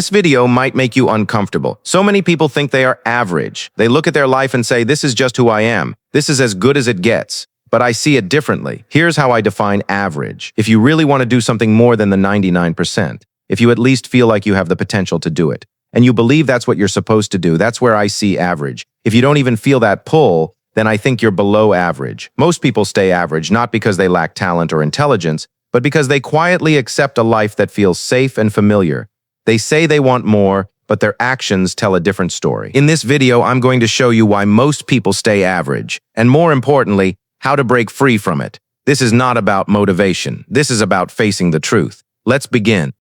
This video might make you uncomfortable. So many people think they are average. They look at their life and say, this is just who I am. This is as good as it gets. But I see it differently. Here's how I define average. If you really want to do something more than the 99%, if you at least feel like you have the potential to do it, and you believe that's what you're supposed to do, that's where I see average. If you don't even feel that pull, then I think you're below average. Most people stay average not because they lack talent or intelligence, but because they quietly accept a life that feels safe and familiar. They say they want more, but their actions tell a different story. In this video, I'm going to show you why most people stay average, and more importantly, how to break free from it. This is not about motivation. This is about facing the truth. Let's begin.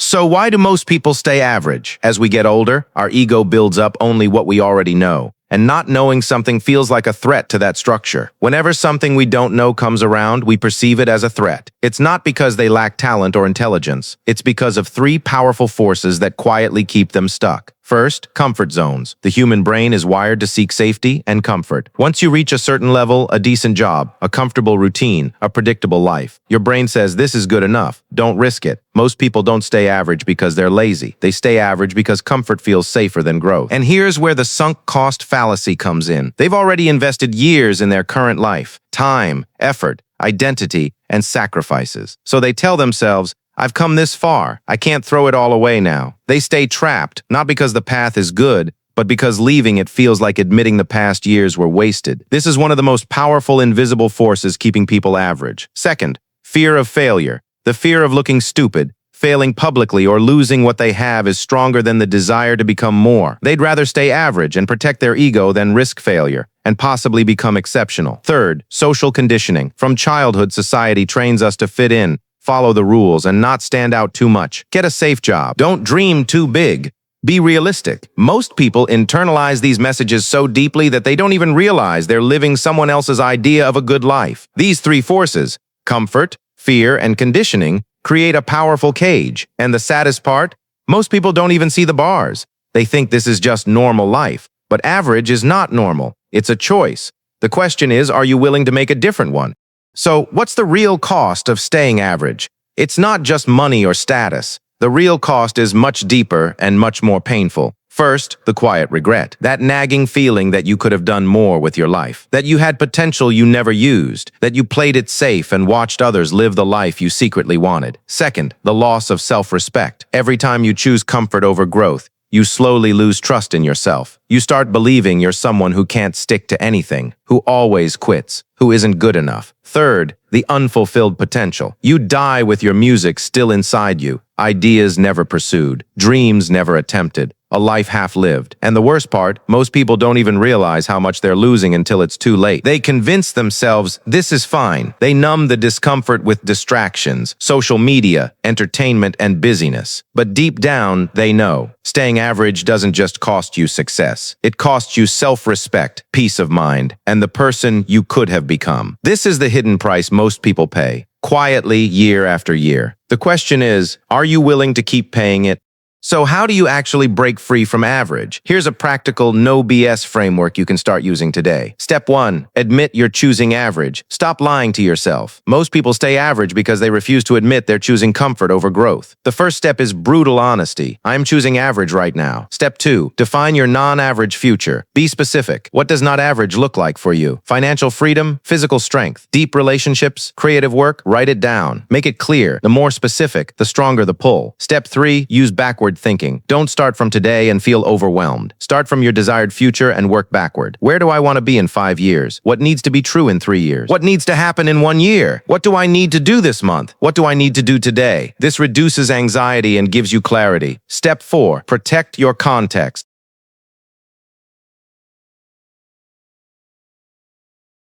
So why do most people stay average? As we get older, our ego builds up only what we already know. And not knowing something feels like a threat to that structure. Whenever something we don't know comes around, we perceive it as a threat. It's not because they lack talent or intelligence. It's because of three powerful forces that quietly keep them stuck. First, comfort zones. The human brain is wired to seek safety and comfort. Once you reach a certain level, a decent job, a comfortable routine, a predictable life, your brain says this is good enough. Don't risk it. Most people don't stay average because they're lazy. They stay average because comfort feels safer than growth. And here's where the sunk cost fallacy comes in. They've already invested years in their current life, time, effort, identity, and sacrifices. So they tell themselves, I've come this far. I can't throw it all away now. They stay trapped, not because the path is good, but because leaving it feels like admitting the past years were wasted. This is one of the most powerful invisible forces keeping people average. Second, fear of failure. The fear of looking stupid, failing publicly, or losing what they have is stronger than the desire to become more. They'd rather stay average and protect their ego than risk failure and possibly become exceptional. Third, social conditioning. From childhood, society trains us to fit in, follow the rules, and not stand out too much. Get a safe job. Don't dream too big. Be realistic. Most people internalize these messages so deeply that they don't even realize they're living someone else's idea of a good life. These three forces, comfort, fear, and conditioning, create a powerful cage. And the saddest part? Most people don't even see the bars. They think this is just normal life. But average is not normal. It's a choice. The question is, are you willing to make a different one? So, what's the real cost of staying average? It's not just money or status. The real cost is much deeper and much more painful. First, the quiet regret. That nagging feeling that you could have done more with your life. That you had potential you never used. That you played it safe and watched others live the life you secretly wanted. Second, the loss of self-respect. Every time you choose comfort over growth, you slowly lose trust in yourself. You start believing you're someone who can't stick to anything, who always quits, who isn't good enough. Third, the unfulfilled potential. You die with your music still inside you, ideas never pursued, dreams never attempted, a life half-lived. And the worst part, most people don't even realize how much they're losing until it's too late. They convince themselves this is fine. They numb the discomfort with distractions, social media, entertainment, and busyness. But deep down, they know. Staying average doesn't just cost you success. It costs you self-respect, peace of mind, and the person you could have become. This is the hidden price most people pay, quietly year after year. The question is, are you willing to keep paying it? So how do you actually break free from average? Here's a practical, no BS framework you can start using today. Step 1. Admit you're choosing average. Stop lying to yourself. Most people stay average because they refuse to admit they're choosing comfort over growth. The first step is brutal honesty. I'm choosing average right now. Step 2. Define your non-average future. Be specific. What does not average look like for you? Financial freedom, physical strength, deep relationships, creative work? Write it down. Make it clear. The more specific, the stronger the pull. Step 3. Use backward thinking. Don't start from today and feel overwhelmed. Start from your desired future and work backward. Where do I want to be in 5 years? What needs to be true in 3 years? What needs to happen in 1 year? What do I need to do this month? What do I need to do today? This reduces anxiety and gives you clarity. Step 4. Protect your context.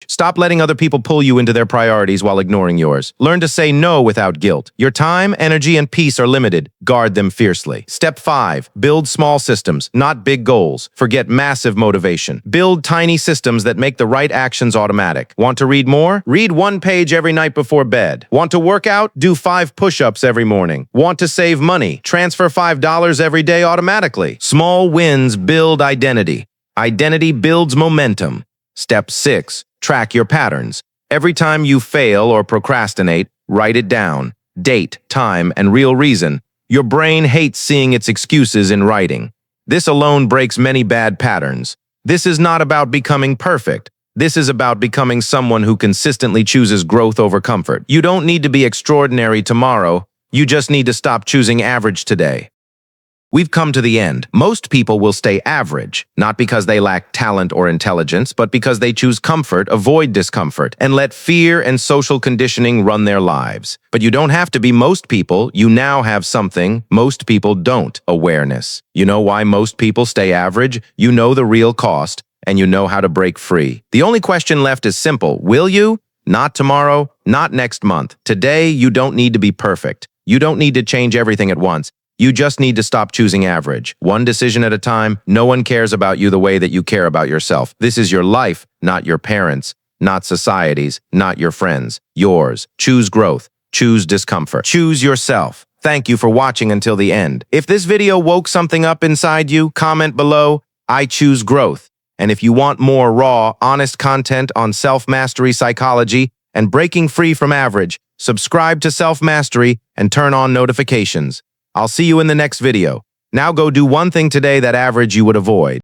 Stop letting other people pull you into their priorities while ignoring yours. Learn to say no without guilt. Your time, energy, and peace are limited. Guard them fiercely. Step 5. Build small systems, not big goals. Forget massive motivation. Build tiny systems that make the right actions automatic. Want to read more? Read 1 page every night before bed. Want to work out? Do 5 push-ups every morning. Want to save money? Transfer $5 every day automatically. Small wins build identity. Identity builds momentum. Step 6. Track your patterns. Every time you fail or procrastinate, write it down. date, time, and real reason. Your brain hates seeing its excuses in writing. This alone breaks many bad patterns. This is not about becoming perfect. This is about becoming someone who consistently chooses growth over comfort. You don't need to be extraordinary tomorrow. You just need to stop choosing average today. We've come to the end. Most people will stay average, not because they lack talent or intelligence, but because they choose comfort, avoid discomfort, and let fear and social conditioning run their lives. But you don't have to be most people. You now have something most people don't: awareness. You know why most people stay average? You know the real cost, and you know how to break free. The only question left is simple. Will you? Not tomorrow, not next month. Today, you don't need to be perfect. You don't need to change everything at once. You just need to stop choosing average. One decision at a time. No one cares about you the way that you care about yourself. This is your life, not your parents', not society's, not your friends. Yours. Choose growth. Choose discomfort. Choose yourself. Thank you for watching until the end. If this video woke something up inside you, comment below, "I choose growth." And if you want more raw, honest content on self-mastery psychology and breaking free from average, subscribe to Self-Mastery and turn on notifications. I'll see you in the next video. Now go do one thing today that average you would avoid.